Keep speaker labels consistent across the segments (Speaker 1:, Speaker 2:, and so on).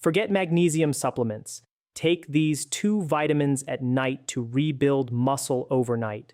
Speaker 1: Forget magnesium supplements. Take these two vitamins at night to rebuild muscle overnight.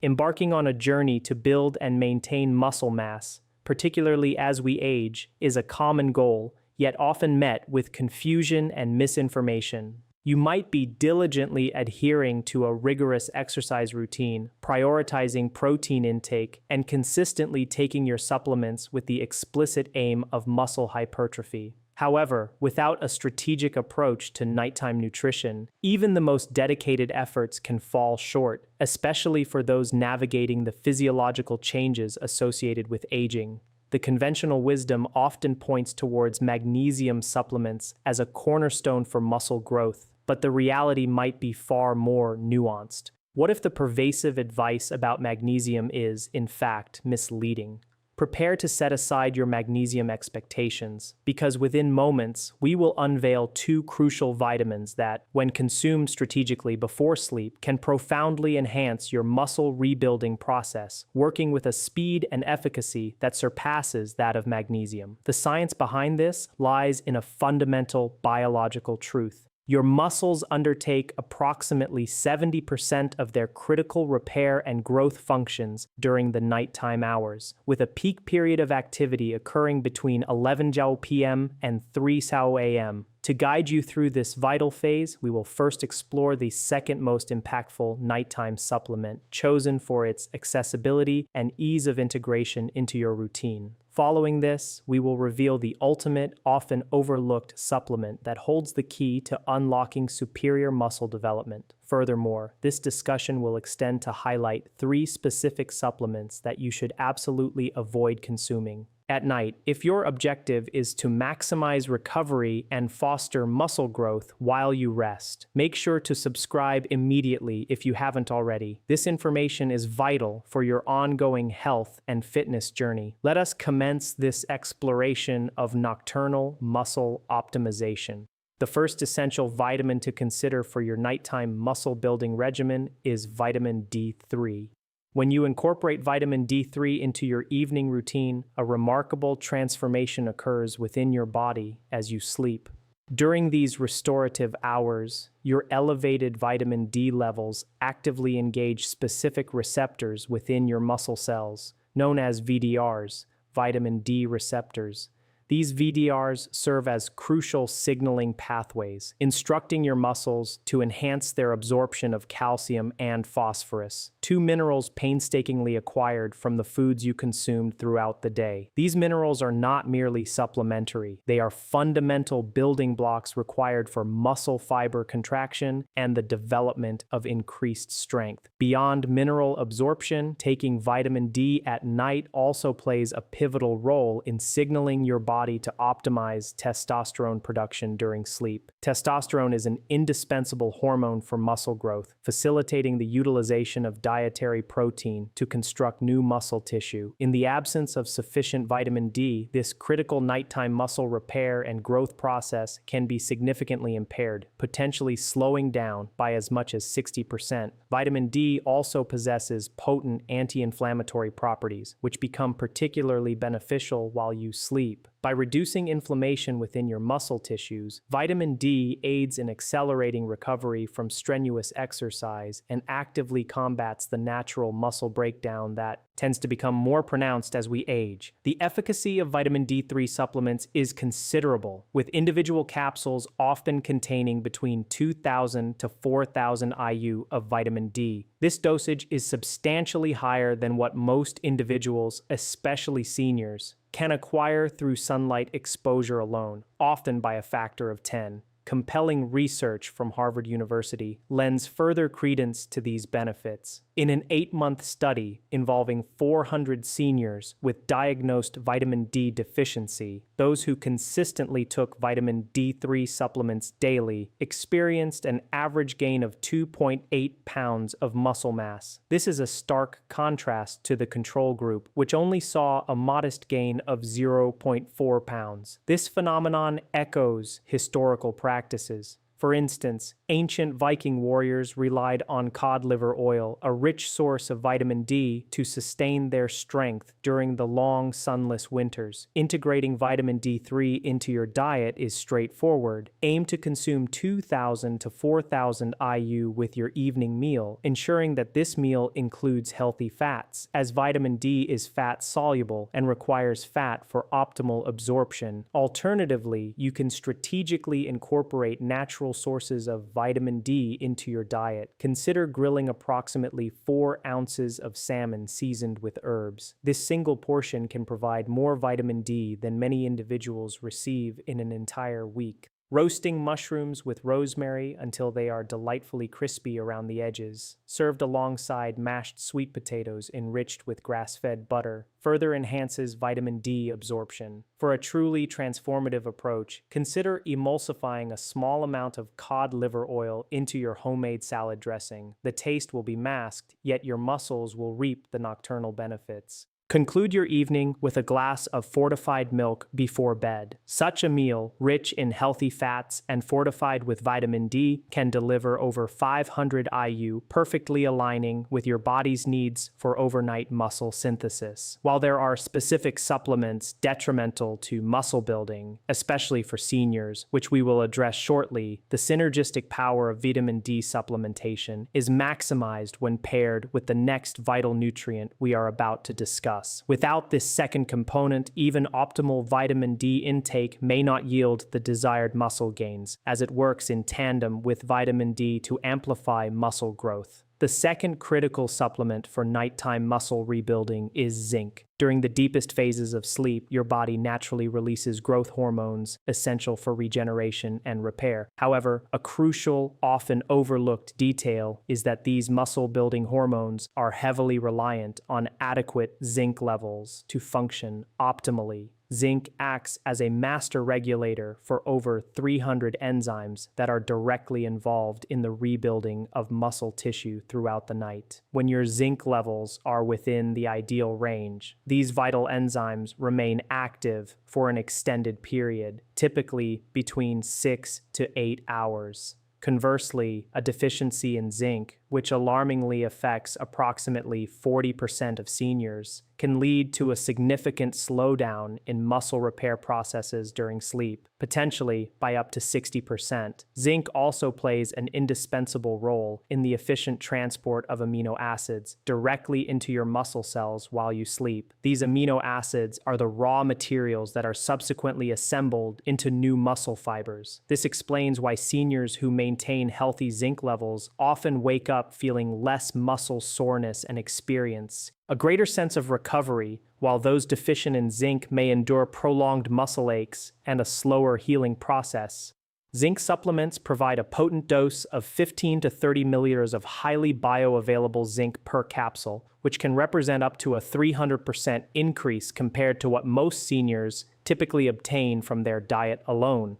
Speaker 1: Embarking on a journey to build and maintain muscle mass, particularly as we age, is a common goal, yet often met with confusion and misinformation. You might be diligently adhering to a rigorous exercise routine, prioritizing protein intake, and consistently taking your supplements with the explicit aim of muscle hypertrophy. However, without a strategic approach to nighttime nutrition, even the most dedicated efforts can fall short, especially for those navigating the physiological changes associated with aging. The conventional wisdom often points towards magnesium supplements as a cornerstone for muscle growth, but the reality might be far more nuanced. What if the pervasive advice about magnesium is, in fact, misleading? Prepare to set aside your magnesium expectations, because within moments, we will unveil two crucial vitamins that, when consumed strategically before sleep, can profoundly enhance your muscle rebuilding process, working with a speed and efficacy that surpasses that of magnesium. The science behind this lies in a fundamental biological truth. Your muscles undertake approximately 70% of their critical repair and growth functions during the nighttime hours, with a peak period of activity occurring between 11 p.m. and 3 a.m. To guide you through this vital phase, we will first explore the second most impactful nighttime supplement, chosen for its accessibility and ease of integration into your routine. Following this, we will reveal the ultimate, often overlooked supplement that holds the key to unlocking superior muscle development. Furthermore, this discussion will extend to highlight 3 specific supplements that you should absolutely avoid consuming at night. If your objective is to maximize recovery and foster muscle growth while you rest, make sure to subscribe immediately if you haven't already. This information is vital for your ongoing health and fitness journey. Let us commence this exploration of nocturnal muscle optimization. The first essential vitamin to consider for your nighttime muscle building regimen is vitamin D3. When you incorporate vitamin D3 into your evening routine, a remarkable transformation occurs within your body as you sleep. During these restorative hours, your elevated vitamin D levels actively engage specific receptors within your muscle cells, known as VDRs, vitamin D receptors. These VDRs serve as crucial signaling pathways, instructing your muscles to enhance their absorption of calcium and phosphorus, 2 minerals painstakingly acquired from the foods you consumed throughout the day. These minerals are not merely supplementary. They are fundamental building blocks required for muscle fiber contraction and the development of increased strength. Beyond mineral absorption, taking vitamin D at night also plays a pivotal role in signaling your body to optimize testosterone production during sleep. Testosterone is an indispensable hormone for muscle growth, facilitating the utilization of dietary protein to construct new muscle tissue. In the absence of sufficient vitamin D, this critical nighttime muscle repair and growth process can be significantly impaired, potentially slowing down by as much as 60%. Vitamin D also possesses potent anti-inflammatory properties, which become particularly beneficial while you sleep. By reducing inflammation within your muscle tissues, vitamin D aids in accelerating recovery from strenuous exercise and actively combats the natural muscle breakdown that tends to become more pronounced as we age. The efficacy of vitamin D3 supplements is considerable, with individual capsules often containing between 2,000 to 4,000 IU of vitamin D. This dosage is substantially higher than what most individuals, especially seniors, can acquire through sunlight exposure alone, often by a factor of 10. Compelling research from Harvard University lends further credence to these benefits. In an 8-month study involving 400 seniors with diagnosed vitamin D deficiency, those who consistently took vitamin D3 supplements daily experienced an average gain of 2.8 pounds of muscle mass. This is a stark contrast to the control group, which only saw a modest gain of 0.4 pounds. This phenomenon echoes historical practices. For instance, ancient Viking warriors relied on cod liver oil, a rich source of vitamin D, to sustain their strength during the long, sunless winters. Integrating vitamin D3 into your diet is straightforward. Aim to consume 2,000 to 4,000 IU with your evening meal, ensuring that this meal includes healthy fats, as vitamin D is fat-soluble and requires fat for optimal absorption. Alternatively, you can strategically incorporate natural sources of vitamin D into your diet. Consider grilling approximately 4 ounces of salmon seasoned with herbs. This single portion can provide more vitamin D than many individuals receive in an entire week. Roasting mushrooms with rosemary until they are delightfully crispy around the edges, served alongside mashed sweet potatoes enriched with grass-fed butter, further enhances vitamin D absorption. For a truly transformative approach, consider emulsifying a small amount of cod liver oil into your homemade salad dressing. The taste will be masked, yet your muscles will reap the nocturnal benefits. Conclude your evening with a glass of fortified milk before bed. Such a meal, rich in healthy fats and fortified with vitamin D, can deliver over 500 IU, perfectly aligning with your body's needs for overnight muscle synthesis. While there are specific supplements detrimental to muscle building, especially for seniors, which we will address shortly, the synergistic power of vitamin D supplementation is maximized when paired with the next vital nutrient we are about to discuss. Without this second component, even optimal vitamin D intake may not yield the desired muscle gains, as it works in tandem with vitamin D to amplify muscle growth. The second critical supplement for nighttime muscle rebuilding is zinc. During the deepest phases of sleep, your body naturally releases growth hormones essential for regeneration and repair. However, a crucial, often overlooked detail is that these muscle-building hormones are heavily reliant on adequate zinc levels to function optimally. Zinc acts as a master regulator for over 300 enzymes that are directly involved in the rebuilding of muscle tissue throughout the night. When your zinc levels are within the ideal range, these vital enzymes remain active for an extended period, typically between 6 to 8 hours. Conversely, a deficiency in zinc, which alarmingly affects approximately 40% of seniors, can lead to a significant slowdown in muscle repair processes during sleep, potentially by up to 60%. Zinc also plays an indispensable role in the efficient transport of amino acids directly into your muscle cells while you sleep. These amino acids are the raw materials that are subsequently assembled into new muscle fibers. This explains why seniors who maintain healthy zinc levels often wake up feeling less muscle soreness and experience a greater sense of recovery, while those deficient in zinc may endure prolonged muscle aches and a slower healing process. Zinc supplements provide a potent dose of 15 to 30 milliliters of highly bioavailable zinc per capsule, which can represent up to a 300% increase compared to what most seniors typically obtain from their diet alone.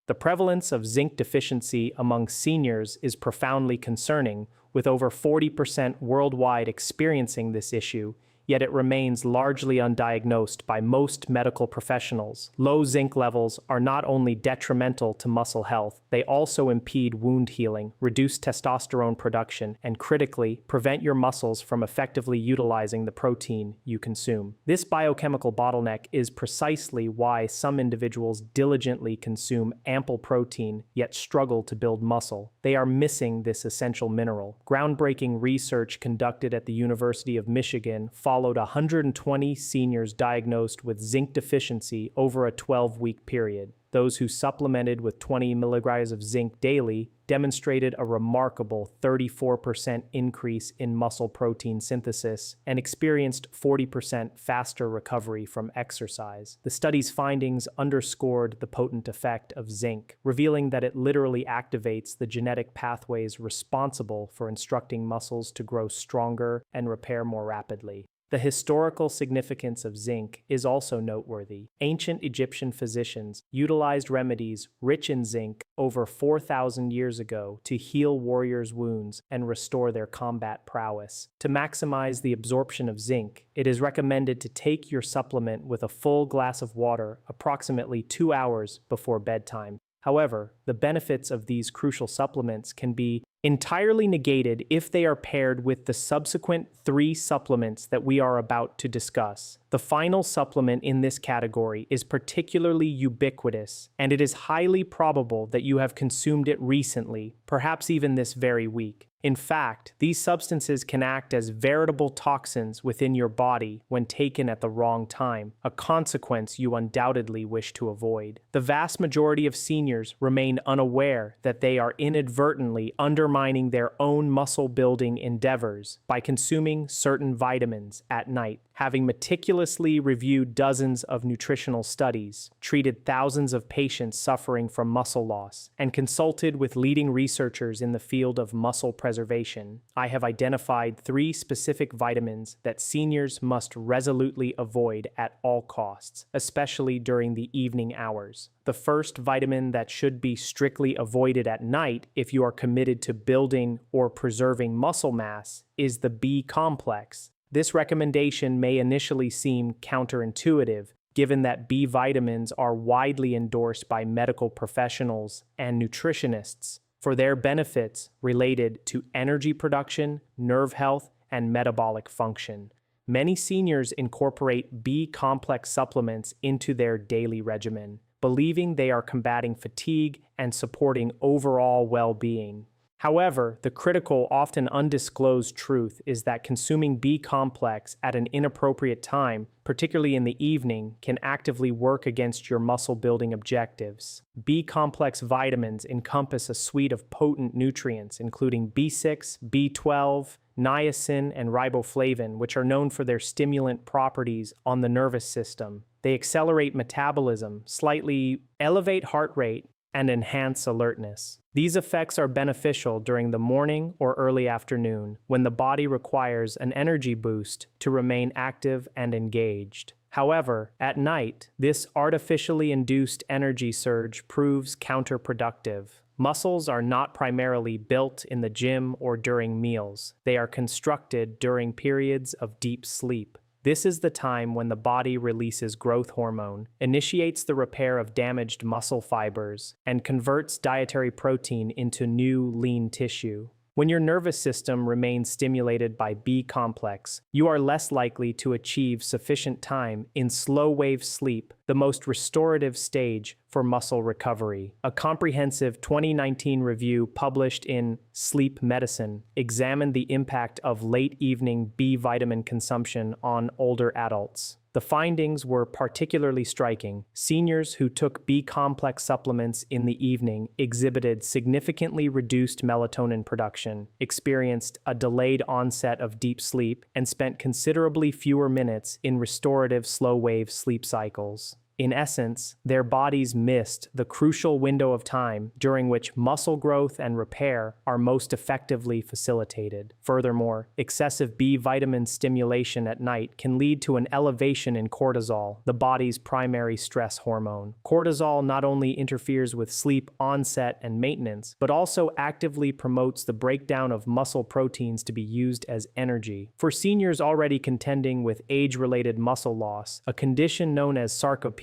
Speaker 1: The prevalence of zinc deficiency among seniors is profoundly concerning, with over 40% worldwide experiencing this issue, yet it remains largely undiagnosed by most medical professionals. Low zinc levels are not only detrimental to muscle health, they also impede wound healing, reduce testosterone production, and critically, prevent your muscles from effectively utilizing the protein you consume. This biochemical bottleneck is precisely why some individuals diligently consume ample protein, yet struggle to build muscle. They are missing this essential mineral. Groundbreaking research conducted at the University of Michigan followed 120 seniors diagnosed with zinc deficiency over a 12-week period. Those who supplemented with 20 milligrams of zinc daily demonstrated a remarkable 34% increase in muscle protein synthesis and experienced 40% faster recovery from exercise. The study's findings underscored the potent effect of zinc, revealing that it literally activates the genetic pathways responsible for instructing muscles to grow stronger and repair more rapidly. The historical significance of zinc is also noteworthy. Ancient Egyptian physicians utilized remedies rich in zinc over 4,000 years ago to heal warriors' wounds and restore their combat prowess. To maximize the absorption of zinc, it is recommended to take your supplement with a full glass of water approximately 2 hours before bedtime. However, the benefits of these crucial supplements can be entirely negated if they are paired with the subsequent 3 supplements that we are about to discuss. The final supplement in this category is particularly ubiquitous, and it is highly probable that you have consumed it recently, perhaps even this very week. In fact, these substances can act as veritable toxins within your body when taken at the wrong time, a consequence you undoubtedly wish to avoid. The vast majority of seniors remain unaware that they are inadvertently undermining their own muscle-building endeavors by consuming certain vitamins at night. Having meticulously reviewed dozens of nutritional studies, treated thousands of patients suffering from muscle loss, and consulted with leading researchers in the field of muscle preservation, I have identified 3 specific vitamins that seniors must resolutely avoid at all costs, especially during the evening hours. The first vitamin that should be strictly avoided at night if you are committed to building or preserving muscle mass is the B complex. This recommendation may initially seem counterintuitive, given that B vitamins are widely endorsed by medical professionals and nutritionists for their benefits related to energy production, nerve health, and metabolic function. Many seniors incorporate B complex supplements into their daily regimen, believing they are combating fatigue and supporting overall well-being. However, the critical, often undisclosed truth is that consuming B complex at an inappropriate time, particularly in the evening, can actively work against your muscle-building objectives. B complex vitamins encompass a suite of potent nutrients, including B6, B12, niacin, and riboflavin, which are known for their stimulant properties on the nervous system. They accelerate metabolism, slightly elevate heart rate, and enhance alertness. These effects are beneficial during the morning or early afternoon, when the body requires an energy boost to remain active and engaged. However, at night, this artificially induced energy surge proves counterproductive. Muscles are not primarily built in the gym or during meals. They are constructed during periods of deep sleep. This is the time when the body releases growth hormone, initiates the repair of damaged muscle fibers, and converts dietary protein into new, lean tissue. When your nervous system remains stimulated by B complex, you are less likely to achieve sufficient time in slow-wave sleep, the most restorative stage for muscle recovery. A comprehensive 2019 review published in Sleep Medicine examined the impact of late-evening B vitamin consumption on older adults. The findings were particularly striking. Seniors who took B complex supplements in the evening exhibited significantly reduced melatonin production, experienced a delayed onset of deep sleep, and spent considerably fewer minutes in restorative slow-wave sleep cycles. In essence, their bodies missed the crucial window of time during which muscle growth and repair are most effectively facilitated. Furthermore, excessive B vitamin stimulation at night can lead to an elevation in cortisol, the body's primary stress hormone. Cortisol not only interferes with sleep onset and maintenance, but also actively promotes the breakdown of muscle proteins to be used as energy. For seniors already contending with age-related muscle loss, a condition known as sarcopenia,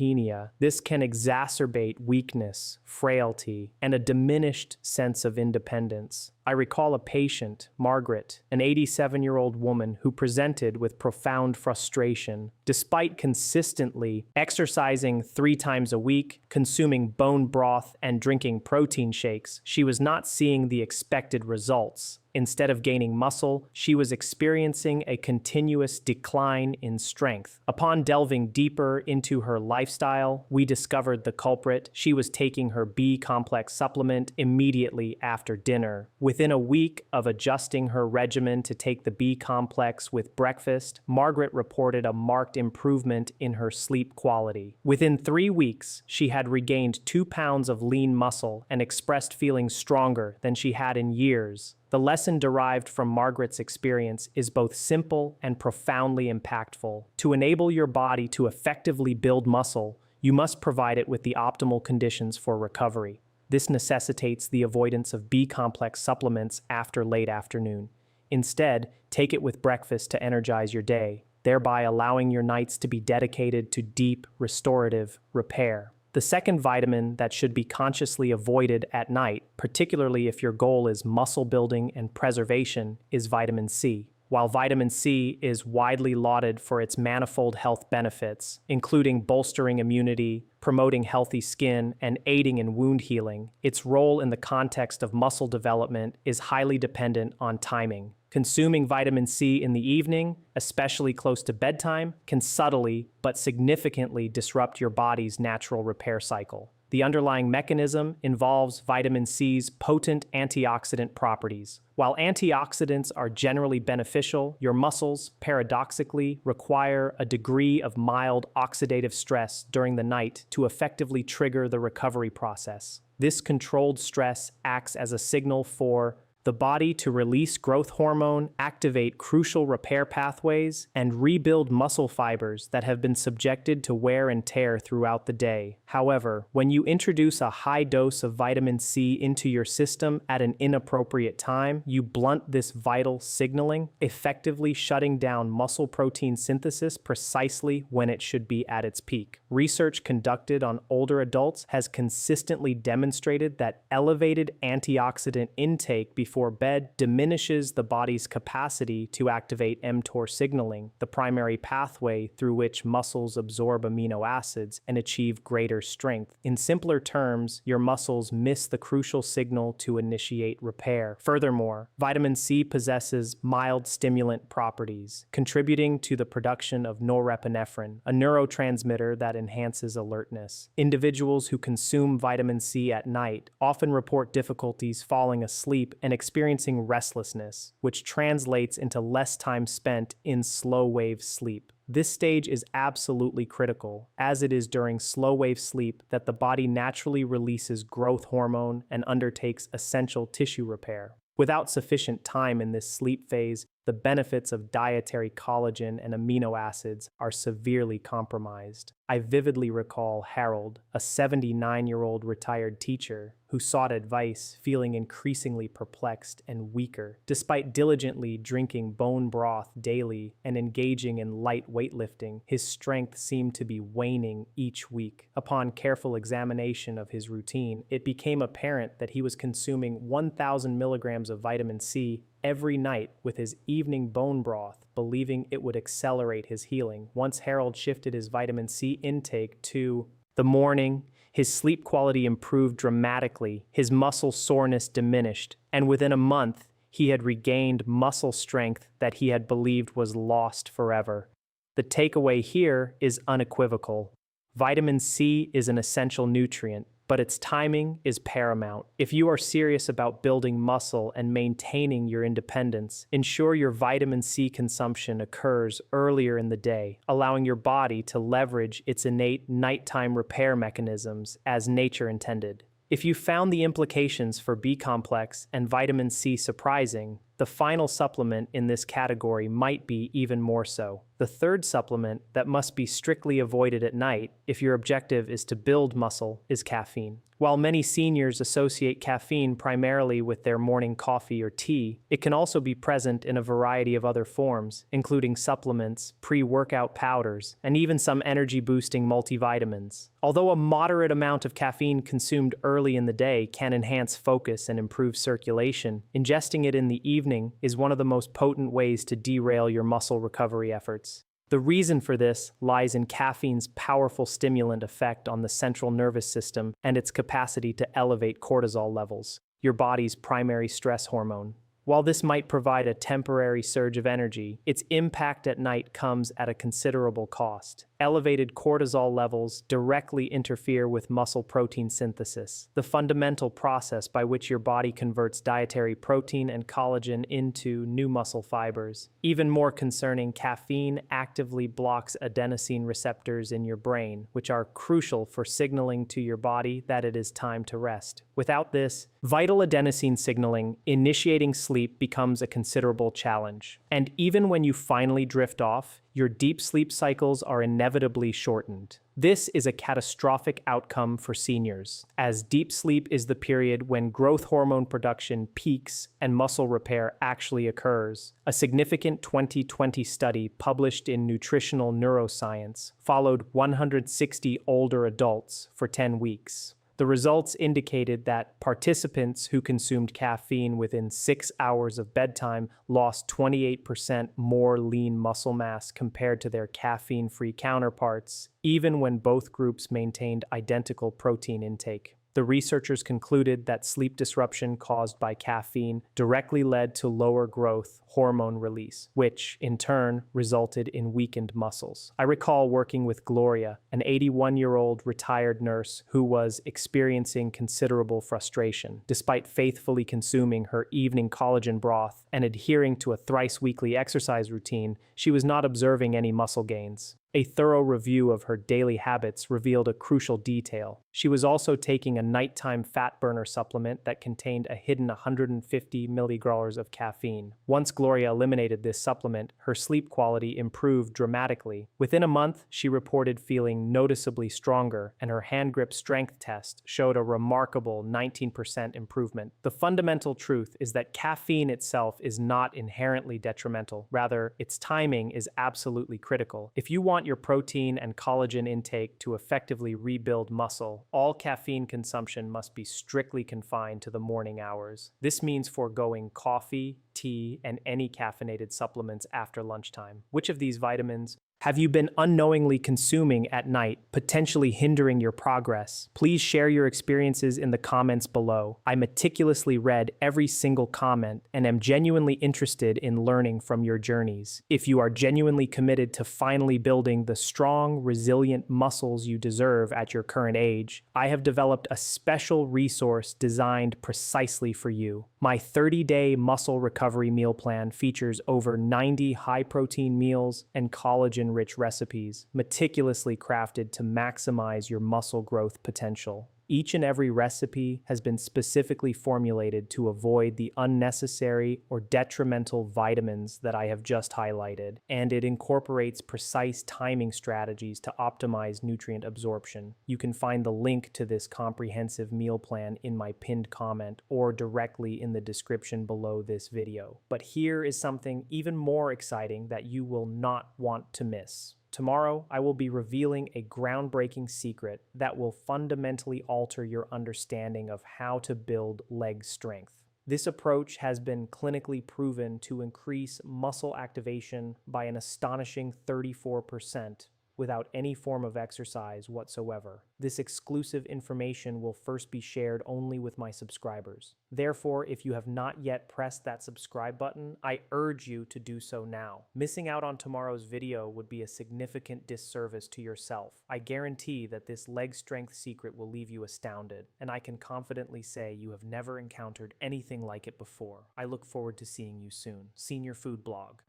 Speaker 1: this can exacerbate weakness, frailty, and a diminished sense of independence. I recall a patient, Margaret, an 87-year-old woman who presented with profound frustration. Despite consistently exercising 3 times a week, consuming bone broth, and drinking protein shakes, she was not seeing the expected results. Instead of gaining muscle, she was experiencing a continuous decline in strength. Upon delving deeper into her lifestyle, we discovered the culprit. She was taking her B complex supplement immediately after dinner. Within a week of adjusting her regimen to take the B complex with breakfast, Margaret reported a marked improvement in her sleep quality. Within 3 weeks, she had regained 2 pounds of lean muscle and expressed feeling stronger than she had in years. The lesson derived from Margaret's experience is both simple and profoundly impactful. To enable your body to effectively build muscle, you must provide it with the optimal conditions for recovery. This necessitates the avoidance of B complex supplements after late afternoon. Instead, take it with breakfast to energize your day, thereby allowing your nights to be dedicated to deep, restorative repair. The second vitamin that should be consciously avoided at night, particularly if your goal is muscle building and preservation, is vitamin C. While vitamin C is widely lauded for its manifold health benefits, including bolstering immunity, promoting healthy skin, and aiding in wound healing, its role in the context of muscle development is highly dependent on timing. Consuming vitamin C in the evening, especially close to bedtime, can subtly but significantly disrupt your body's natural repair cycle. The underlying mechanism involves vitamin C's potent antioxidant properties. While antioxidants are generally beneficial, your muscles, paradoxically, require a degree of mild oxidative stress during the night to effectively trigger the recovery process. This controlled stress acts as a signal for the body to release growth hormone, activate crucial repair pathways, and rebuild muscle fibers that have been subjected to wear and tear throughout the day. However, when you introduce a high dose of vitamin C into your system at an inappropriate time, you blunt this vital signaling, effectively shutting down muscle protein synthesis precisely when it should be at its peak. Research conducted on older adults has consistently demonstrated that elevated antioxidant intake before bed diminishes the body's capacity to activate mTOR signaling, the primary pathway through which muscles absorb amino acids and achieve greater strength. In simpler terms, your muscles miss the crucial signal to initiate repair. Furthermore, vitamin C possesses mild stimulant properties, contributing to the production of norepinephrine, a neurotransmitter that enhances alertness. Individuals who consume vitamin C at night often report difficulties falling asleep and experiencing restlessness, which translates into less time spent in slow-wave sleep. This stage is absolutely critical, as it is during slow-wave sleep that the body naturally releases growth hormone and undertakes essential tissue repair. Without sufficient time in this sleep phase, the benefits of dietary collagen and amino acids are severely compromised. I vividly recall Harold, a 79-year-old retired teacher, who sought advice, feeling increasingly perplexed and weaker. Despite diligently drinking bone broth daily and engaging in light weightlifting, his strength seemed to be waning each week. Upon careful examination of his routine, it became apparent that he was consuming 1,000 milligrams of vitamin C every night with his evening bone broth, believing it would accelerate his healing. Once Harold shifted his vitamin C intake to the morning, his sleep quality improved dramatically, his muscle soreness diminished, and within a month, he had regained muscle strength that he had believed was lost forever. The takeaway here is unequivocal. Vitamin C is an essential nutrient, but its timing is paramount. If you are serious about building muscle and maintaining your independence, ensure your vitamin C consumption occurs earlier in the day, allowing your body to leverage its innate nighttime repair mechanisms as nature intended. If you found the implications for B-complex and vitamin C surprising, the final supplement in this category might be even more so. The third supplement that must be strictly avoided at night, if your objective is to build muscle, is caffeine. While many seniors associate caffeine primarily with their morning coffee or tea, it can also be present in a variety of other forms, including supplements, pre-workout powders, and even some energy-boosting multivitamins. Although a moderate amount of caffeine consumed early in the day can enhance focus and improve circulation, ingesting it in the evening is one of the most potent ways to derail your muscle recovery efforts. The reason for this lies in caffeine's powerful stimulant effect on the central nervous system and its capacity to elevate cortisol levels, your body's primary stress hormone. While this might provide a temporary surge of energy, its impact at night comes at a considerable cost. Elevated cortisol levels directly interfere with muscle protein synthesis, the fundamental process by which your body converts dietary protein and collagen into new muscle fibers. Even more concerning, caffeine actively blocks adenosine receptors in your brain, which are crucial for signaling to your body that it is time to rest. Without this, vital adenosine signaling, initiating sleep sleep becomes a considerable challenge. And even when you finally drift off, your deep sleep cycles are inevitably shortened. This is a catastrophic outcome for seniors, as deep sleep is the period when growth hormone production peaks and muscle repair actually occurs. A significant 2020 study published in Nutritional Neuroscience followed 160 older adults for 10 weeks. The results indicated that participants who consumed caffeine within 6 hours of bedtime lost 28% more lean muscle mass compared to their caffeine-free counterparts, even when both groups maintained identical protein intake. The researchers concluded that sleep disruption caused by caffeine directly led to lower growth hormone release, which, in turn, resulted in weakened muscles. I recall working with Gloria, an 81-year-old retired nurse who was experiencing considerable frustration. Despite faithfully consuming her evening collagen broth and adhering to a thrice-weekly exercise routine, she was not observing any muscle gains. A thorough review of her daily habits revealed a crucial detail. She was also taking a nighttime fat burner supplement that contained a hidden 150 milligrams of caffeine. Once Gloria eliminated this supplement, her sleep quality improved dramatically. Within a month, she reported feeling noticeably stronger, and her hand grip strength test showed a remarkable 19% improvement. The fundamental truth is that caffeine itself is not inherently detrimental. Rather, its timing is absolutely critical. If you want your protein and collagen intake to effectively rebuild muscle, all caffeine consumption must be strictly confined to the morning hours. This means foregoing coffee, tea, and any caffeinated supplements after lunchtime. Which of these vitamins have you been unknowingly consuming at night, potentially hindering your progress? Please share your experiences in the comments below. I meticulously read every single comment and am genuinely interested in learning from your journeys. If you are genuinely committed to finally building the strong, resilient muscles you deserve at your current age, I have developed a special resource designed precisely for you. My 30-day muscle recovery meal plan features over 90 high-protein meals and collagen-rich recipes, meticulously crafted to maximize your muscle growth potential. Each and every recipe has been specifically formulated to avoid the unnecessary or detrimental vitamins that I have just highlighted, and it incorporates precise timing strategies to optimize nutrient absorption. You can find the link to this comprehensive meal plan in my pinned comment or directly in the description below this video. But here is something even more exciting that you will not want to miss. Tomorrow, I will be revealing a groundbreaking secret that will fundamentally alter your understanding of how to build leg strength. This approach has been clinically proven to increase muscle activation by an astonishing 34%. Without any form of exercise whatsoever. This exclusive information will first be shared only with my subscribers. Therefore, if you have not yet pressed that subscribe button, I urge you to do so now. Missing out on tomorrow's video would be a significant disservice to yourself. I guarantee that this leg strength secret will leave you astounded, and I can confidently say you have never encountered anything like it before. I look forward to seeing you soon. Senior Food Blog.